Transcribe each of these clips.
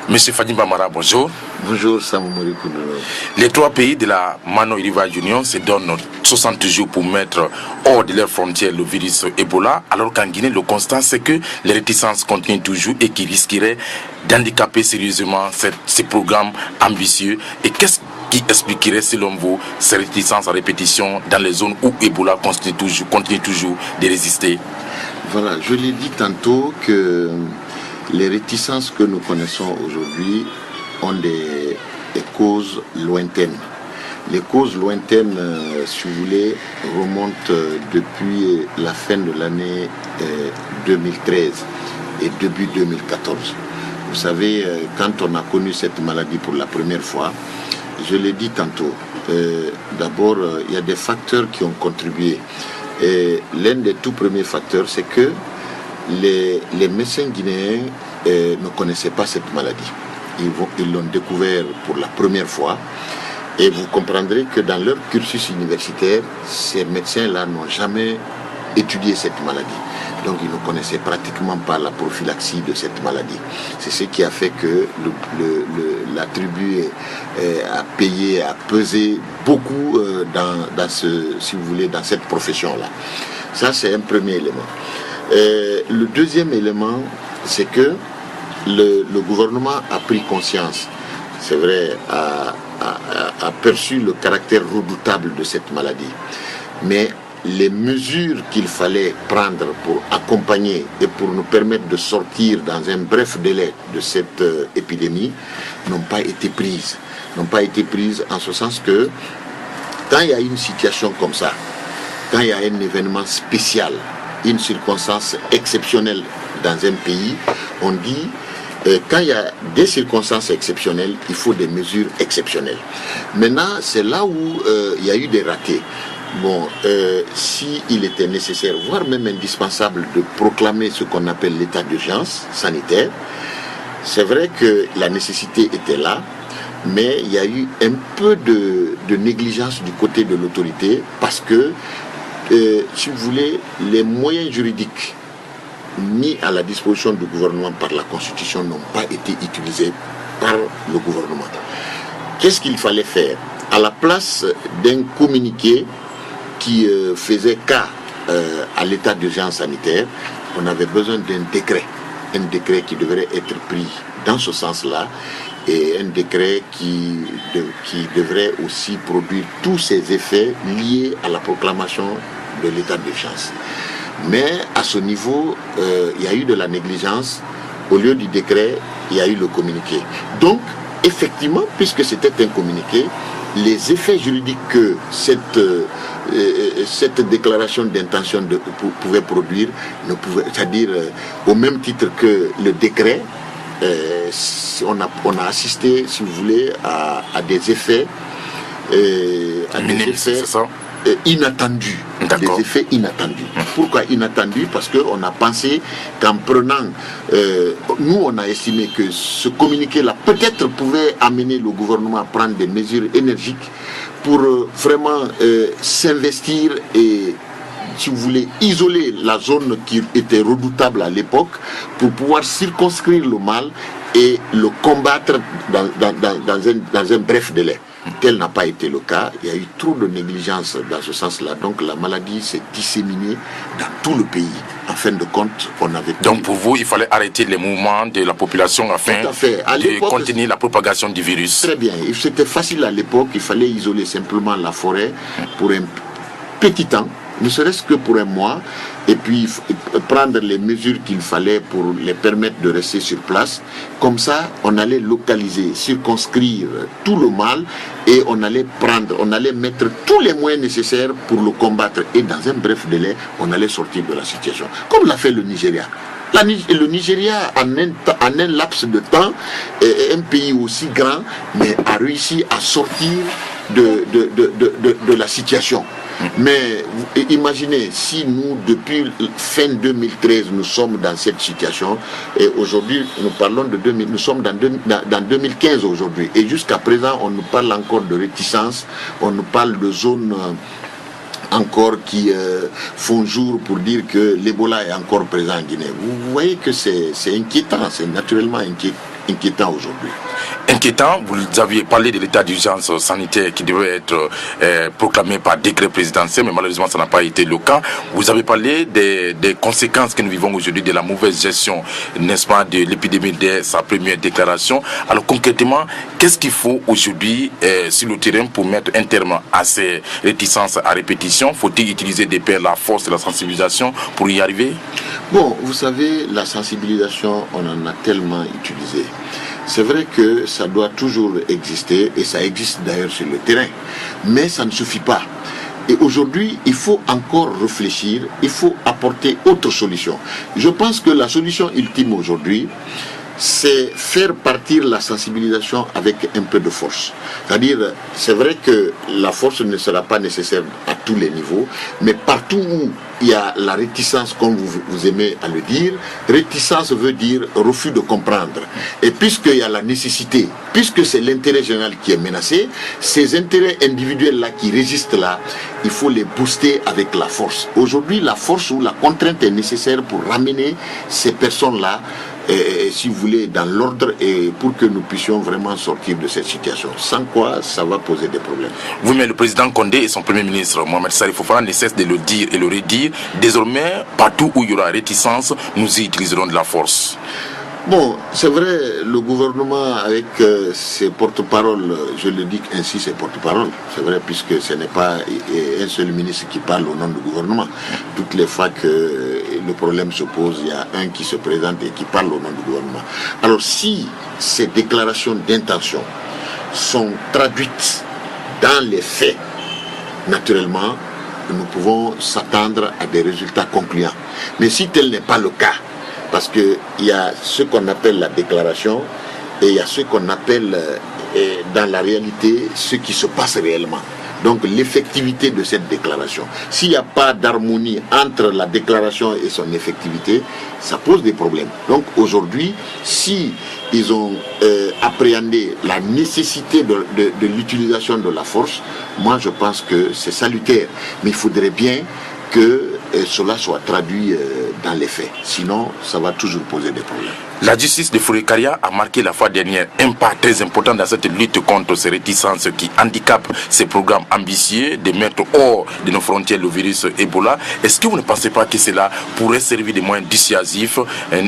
Monsieur Fadi Bamara, bonjour. Bonjour Samoumori Koudou. Les 3 pays de la Mano Rivage Union se donnent 60 jours pour mettre hors de leurs frontières le virus Ebola, alors qu'en Guinée, le constat c'est que les réticences continuent toujours et qui risqueraient d'handicaper sérieusement ces programmes ambitieux. Et qu'est-ce qui expliquerait selon vous ces réticences à répétition dans les zones où Ebola continue toujours de résister? Voilà, je l'ai dit tantôt que les réticences que nous connaissons aujourd'hui ont des causes lointaines. Les causes lointaines, si vous voulez, remontent depuis la fin de l'année 2013 et début 2014. Vous savez, quand on a connu cette maladie pour la première fois, je l'ai dit tantôt, d'abord, il y a des facteurs qui ont contribué. Et l'un des tout premiers facteurs, c'est que les médecins guinéens ne connaissaient pas cette maladie. Ils l'ont découvert pour la première fois. Et vous comprendrez que dans leur cursus universitaire, ces médecins-là n'ont jamais étudié cette maladie. Donc ils ne connaissaient pratiquement pas la prophylaxie de cette maladie. C'est ce qui a fait que la tribu a payé, a pesé beaucoup dans cette profession-là. Ça, c'est un premier élément. Le deuxième élément, c'est que le gouvernement a pris conscience, c'est vrai, a perçu le caractère redoutable de cette maladie. Mais les mesures qu'il fallait prendre pour accompagner et pour nous permettre de sortir dans un bref délai de cette épidémie n'ont pas été prises. N'ont pas été prises en ce sens que quand il y a une situation comme ça, quand il y a un événement spécial, une circonstance exceptionnelle dans un pays, on dit quand il y a des circonstances exceptionnelles, il faut des mesures exceptionnelles. Maintenant, c'est là où il y a eu des ratés. Bon, s'il était nécessaire, voire même indispensable, de proclamer ce qu'on appelle l'état d'urgence sanitaire, c'est vrai que la nécessité était là, mais il y a eu un peu de négligence du côté de l'autorité parce que, si vous voulez, les moyens juridiques mis à la disposition du gouvernement par la Constitution n'ont pas été utilisés par le gouvernement. Qu'est-ce qu'il fallait faire? À la place d'un communiqué qui faisait cas à l'état d'urgence sanitaire, on avait besoin d'un décret. Un décret qui devrait être pris dans ce sens-là et un décret qui devrait aussi produire tous ces effets liés à la proclamation de l'état d'urgence. Mais à ce niveau, il y a eu de la négligence. Au lieu du décret, il y a eu le communiqué. Donc, effectivement, puisque c'était un communiqué, les effets juridiques que cette déclaration d'intention pouvait produire, c'est-à-dire au même titre que le décret, on a assisté, si vous voulez, à des effets, inattendus. Des effets inattendus. Pourquoi inattendus? Parce qu'on a pensé qu'en prenant, nous on a estimé que ce communiqué-là peut-être pouvait amener le gouvernement à prendre des mesures énergiques pour vraiment s'investir et, si vous voulez, isoler la zone qui était redoutable à l'époque pour pouvoir circonscrire le mal et le combattre dans un bref délai. Tel n'a pas été le cas. Il y a eu trop de négligence dans ce sens-là. Donc la maladie s'est disséminée dans tout le pays. En fin de compte, on avait... Donc pour vous, il fallait arrêter les mouvements de la population afin de contenir la propagation du virus. Très bien. C'était facile à l'époque. Il fallait isoler simplement la forêt pour un petit temps, ne serait-ce que pour un mois, et puis prendre les mesures qu'il fallait pour les permettre de rester sur place. Comme ça, on allait localiser, circonscrire tout le mal et on allait mettre tous les moyens nécessaires pour le combattre. Et dans un bref délai, on allait sortir de la situation. Comme l'a fait le Nigeria. Le Nigeria, en un laps de temps, un pays aussi grand, mais a réussi à sortir de la situation. Mais imaginez, si nous, depuis fin 2013, nous sommes dans cette situation, et aujourd'hui, nous sommes dans 2015 aujourd'hui, et jusqu'à présent, on nous parle encore de réticence, on nous parle de zones encore qui font jour pour dire que l'Ebola est encore présent en Guinée. Vous voyez que c'est inquiétant, c'est naturellement inquiétant aujourd'hui. Inquiétant, vous aviez parlé de l'état d'urgence sanitaire qui devait être proclamé par décret présidentiel, mais malheureusement ça n'a pas été le cas. Vous avez parlé des conséquences que nous vivons aujourd'hui de la mauvaise gestion, n'est-ce pas, de l'épidémie dès sa première déclaration. Alors concrètement, qu'est-ce qu'il faut aujourd'hui sur le terrain pour mettre un terme à ces réticences à répétition? Faut-il utiliser des pairs la force et la sensibilisation pour y arriver? Bon, vous savez, la sensibilisation, on en a tellement utilisé. C'est vrai que ça doit toujours exister, et ça existe d'ailleurs sur le terrain, mais ça ne suffit pas. Et aujourd'hui, il faut encore réfléchir, il faut apporter autre solution. Je pense que la solution ultime aujourd'hui, c'est faire partir la sensibilisation avec un peu de force. C'est-à-dire, c'est vrai que la force ne sera pas nécessaire à tous les niveaux, mais partout où il y a la réticence, comme vous aimez à le dire, réticence veut dire refus de comprendre. Et puisqu'il y a la nécessité, puisque c'est l'intérêt général qui est menacé, ces intérêts individuels-là qui résistent là, il faut les booster avec la force. Aujourd'hui, la force ou la contrainte est nécessaire pour ramener ces personnes-là, si vous voulez, dans l'ordre, et pour que nous puissions vraiment sortir de cette situation. Sans quoi, ça va poser des problèmes. Oui, mais le président Condé et son premier ministre, Mohamed Salif Fofana, ne cessent de le dire et le redire. Désormais, partout où il y aura réticence, nous y utiliserons de la force. Bon, c'est vrai, le gouvernement avec ses porte-paroles, je le dis ainsi, ses porte-paroles, c'est vrai, puisque ce n'est pas un seul ministre qui parle au nom du gouvernement. Toutes les fois que le problème se pose, il y a un qui se présente et qui parle au nom du gouvernement. Alors si ces déclarations d'intention sont traduites dans les faits, naturellement, nous pouvons s'attendre à des résultats concluants. Mais si tel n'est pas le cas, parce qu'il y a ce qu'on appelle la déclaration et il y a ce qu'on appelle dans la réalité ce qui se passe réellement. Donc l'effectivité de cette déclaration. S'il n'y a pas d'harmonie entre la déclaration et son effectivité, ça pose des problèmes. Donc aujourd'hui, si ils ont appréhendé la nécessité de l'utilisation de la force, moi je pense que c'est salutaire. Mais il faudrait bien que cela soit traduit dans les faits. Sinon, ça va toujours poser des problèmes. La justice de Fourekaria a marqué la fois dernière un pas très important dans cette lutte contre ces réticences qui handicapent ces programmes ambitieux de mettre hors de nos frontières le virus Ebola. Est-ce que vous ne pensez pas que cela pourrait servir de moyens dissuasifs,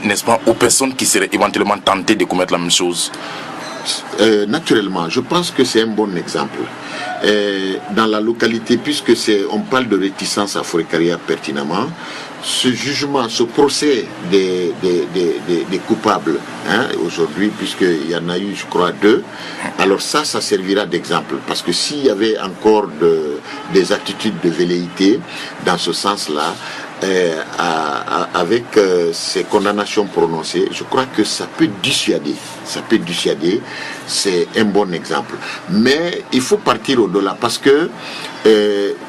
n'est-ce pas, aux personnes qui seraient éventuellement tentées de commettre la même chose? Naturellement, je pense que c'est un bon exemple. Dans la localité, puisque on parle de réticence à Fourekaria pertinemment, ce jugement, ce procès des coupables, aujourd'hui, puisqu'il y en a eu, je crois, 2, alors ça servira d'exemple. Parce que s'il y avait encore des attitudes de velléité dans ce sens-là, avec ces condamnations prononcées, je crois que ça peut dissuader. C'est un bon exemple. Mais il faut partir au-delà parce que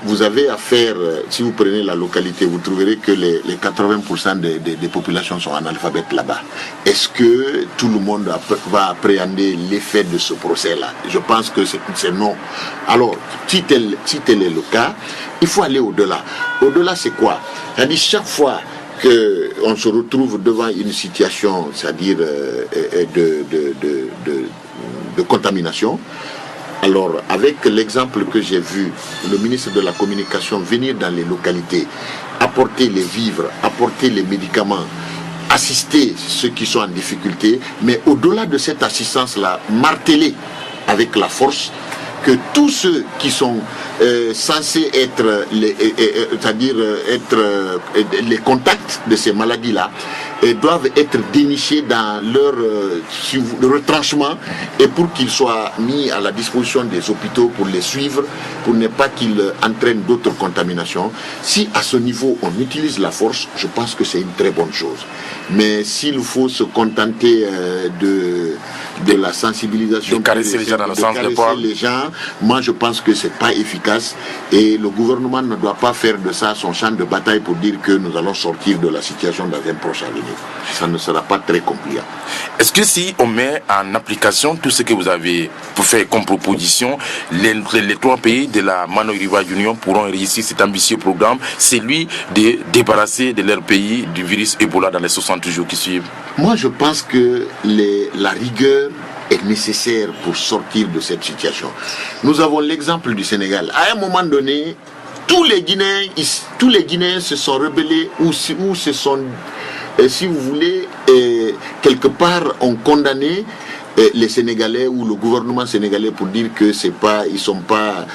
vous avez affaire, si vous prenez la localité, vous trouverez que les 80% des populations sont analphabètes là-bas. Est-ce que tout le monde va appréhender l'effet de ce procès-là? Je pense que c'est non. Alors, si tel est le cas, il faut aller au-delà. Au-delà, c'est quoi? C'est-à-dire, chaque fois qu'on se retrouve devant une situation, c'est-à-dire de contamination, alors avec l'exemple que j'ai vu, le ministre de la Communication venir dans les localités, apporter les vivres, apporter les médicaments, assister ceux qui sont en difficulté, mais au-delà de cette assistance-là, marteler avec la force que tous ceux qui sont censés être les contacts de ces maladies-là doivent être dénichés dans leur retranchement et pour qu'ils soient mis à la disposition des hôpitaux pour les suivre, pour ne pas qu'ils entraînent d'autres contaminations. Si à ce niveau on utilise la force, je pense que c'est une très bonne chose. Mais s'il faut se contenter de la sensibilisation, de caresser les gens dans le sens de poil. Les gens, moi je pense que c'est pas efficace et le gouvernement ne doit pas faire de ça son champ de bataille pour dire que nous allons sortir de la situation dans un proche avenir. Ça ne sera pas très compliqué. Est-ce que si on met en application tout ce que vous avez fait comme proposition, les 3 pays de la Mano River Union pourront réussir cet ambitieux programme, c'est lui de débarrasser de leur pays du virus Ebola dans les 60 jours qui suivent? Moi je pense que la rigueur est nécessaire pour sortir de cette situation. Nous avons l'exemple du Sénégal. À un moment donné, tous les Guinéens se sont rebellés ou se sont, si vous voulez, quelque part ont condamné les Sénégalais ou le gouvernement sénégalais pour dire que ils sont pas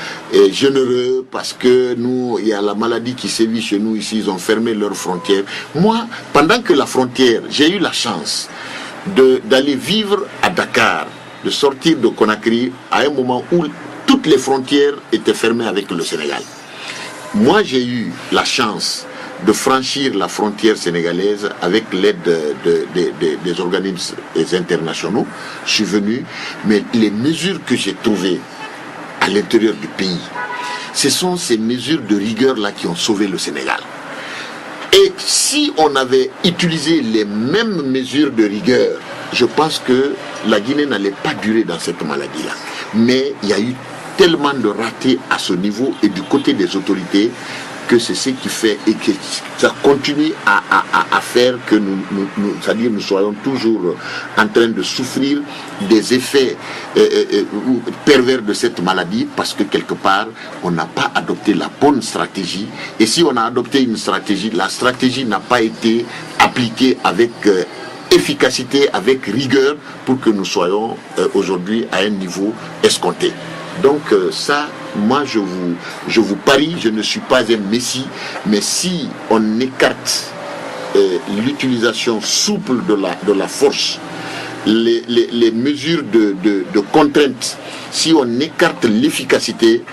généreux parce que nous, il y a la maladie qui sévit chez nous ici, ils ont fermé leurs frontières. Moi, pendant que la frontière, j'ai eu la chance d'aller vivre à Dakar, de sortir de Conakry à un moment où toutes les frontières étaient fermées avec le Sénégal. Moi, j'ai eu la chance de franchir la frontière sénégalaise avec l'aide des organismes internationaux. Je suis venu, mais les mesures que j'ai trouvées à l'intérieur du pays, ce sont ces mesures de rigueur-là qui ont sauvé le Sénégal. Et si on avait utilisé les mêmes mesures de rigueur, je pense que la Guinée n'allait pas durer dans cette maladie-là. Mais il y a eu tellement de ratés à ce niveau et du côté des autorités que c'est ce qui fait et que ça continue à faire que c'est-à-dire nous soyons toujours en train de souffrir des effets pervers de cette maladie parce que quelque part on n'a pas adopté la bonne stratégie et si on a adopté une stratégie, la stratégie n'a pas été appliquée avec efficacité, avec rigueur pour que nous soyons aujourd'hui à un niveau escompté. Donc ça, moi je vous parie, je ne suis pas un messie, mais si on écarte l'utilisation souple de la force, les mesures de contrainte, si on écarte l'efficacité,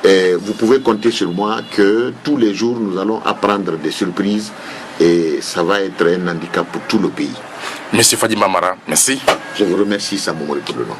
vous pouvez compter sur moi que tous les jours nous allons apprendre des surprises et ça va être un handicap pour tout le pays. Monsieur Fadi Mamara, merci. Je vous remercie, Samoumori, pour le nom.